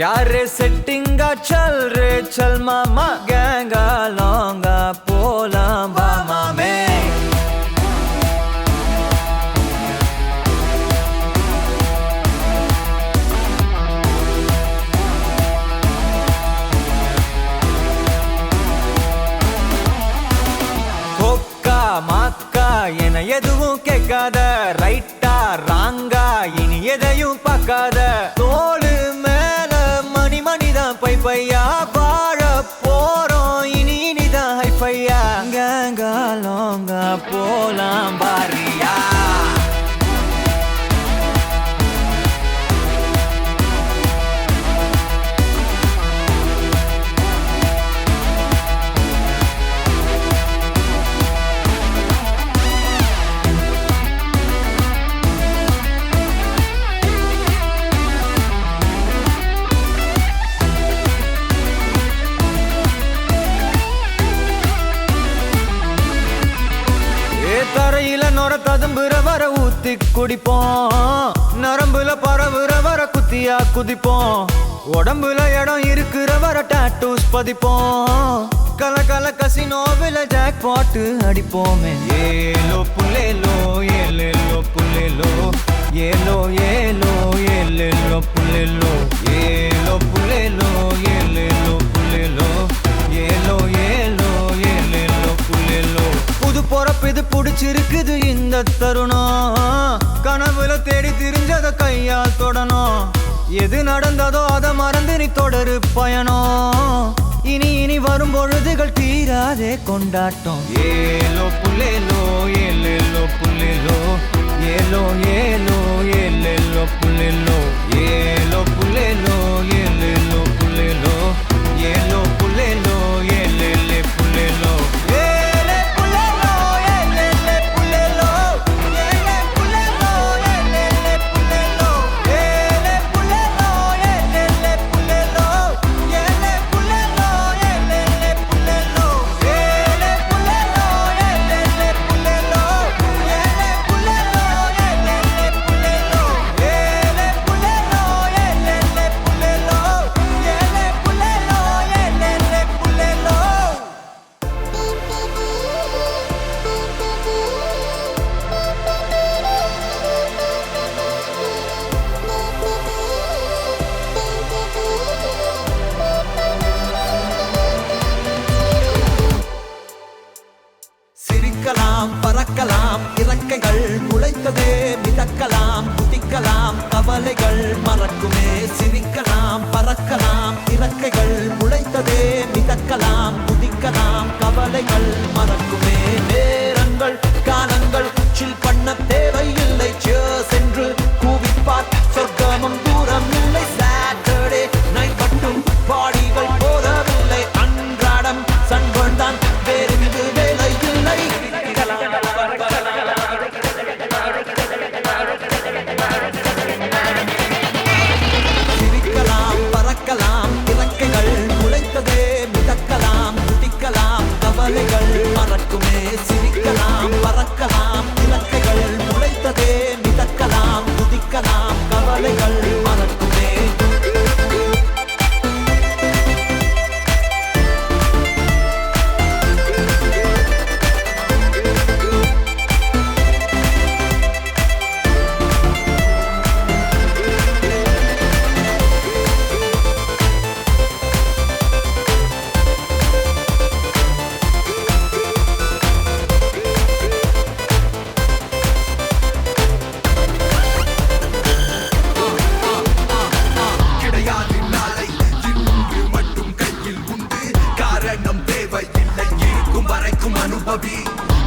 क्या रे सेटिंगा चल रे चल मामा गैंगा लौंगा पोला बामा में மாக்கா என எதுவும் கேட்காத ரைட்டா ராங்கா இனி எதையும் பார்க்காத தோளு மேல மணி மணிதான் பை பையா வாழ போறோம் இனி இனிதான் ஹைஃபையா கேங்கா லோங்கா போலாம் பாரியா தரையில நொர ததும்புற வர ஊத்தி குடிப்போம் நரம்புல பரவுற வர குத்தியா குதிப்போம் உடம்புல இடம் இருக்கிற வர டாட்டூஸ் பதிப்போம் கல கல கசினோவில ஜாக் பாட்டு அடிப்போமே ஏலோ புல்லேலோ ஏலேலோ புல்லேலோ ஏலோ ஏலோ ஏலேலோ புல்லேலோ ஏலோ புல்லேலோ ஏலேலோ புல்லேலோ ஏலோ ஏலோ ஏலேலோ புல்லேலோ புது பொறப்பு இது புடிச்சிருக்குது இந்த தருணம் கனவுல தேடி திரிஞ்சத கையால் தொடணும் எது நடந்ததோ அதை மறந்து நீ தொடரு பயணம் இனி இனி வரும் பொழுதுகள் தீராதே கொண்டாட்டம் ஏலோ புல்லேலோ ஏலேலோ புல்லேலோ ஏலோ ஏலோ ஏலேலோ புல்லேலோ ஏலோ புல்லேலோ ஏலேலோ புல்லேலோ ஏலோ புல்லேலோ ஏலேலே புல்லேலோ பறக்கலாம் இறக்கைகள் முளைத்ததே மிதக்கலாம் குதிக்கலாம் கவலைகள் மறக்குமே சிரிக்கலாம் பறக்கலாம் இறக்கைகள் முளைத்ததே மிதக்கலாம் குதிக்கலாம் கவலைகள் மறக்குமே நேரங்கள் காலங்கள் சில் பண்ண தேவையில்லை சென்று கூவிப்பார் சொர்க்கமும் தூரம் இல்லை சாட்டர்டே நைட் மட்டும் பாடிகள் போதவில்லை அன்றாடம் சண்பந்தான் வேறு வேலை இல்லை சிரிக்கலாம் பறக்கலாம் இறக்கைகள் முளைத்ததே மிதக்கலாம் குதிக்கலாம் கவலைகள் மறக்குமே சிரிக்கலாம் பறக்கலாம் இறக்கைகள் முளைத்ததே மிதக்கலாம் குதிக்கலாம் கவலைகள் மறக்குமே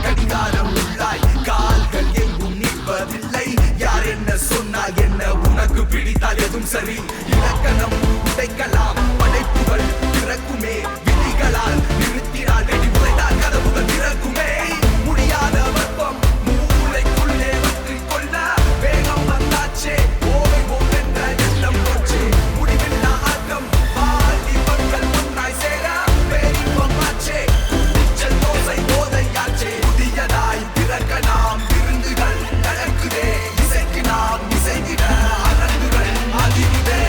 கடிகாரம் உள்ளாய் கால்கள் எங்கும் நிற்பதில்லை யார் என்ன சொன்னால் என்ன உனக்கு பிடித்தால் எதுவும் சரி இலக்கணம் உடைக்கலாம் படைப்புகள் பிறக்குமே விதிகளால் நிறுத்தினால் வெடி உடைத்தால் கதவுகள் திறக்குமே முடியாத வெப்பம் மூளைக்குள்ளே வற்றி கொள்ள வேகம் வந்தாச்சே ஓய்வோம் என்ற எண்ணம் போச்சு முடிவில்லா ஆட்டம் பாதி மக்கள் ஒன்றாய் சேர பேரின்பம் ஆச்சே தோசை போதையாச்சே புதியதாய் பிறக்க நாம் விருந்துகள் நடக்குதே இசைக்கு நாம் இசைக்கிட அலங்குகள் அதிவிதே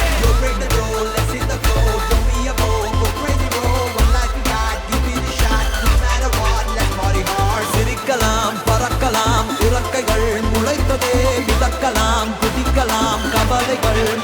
கவலைகள்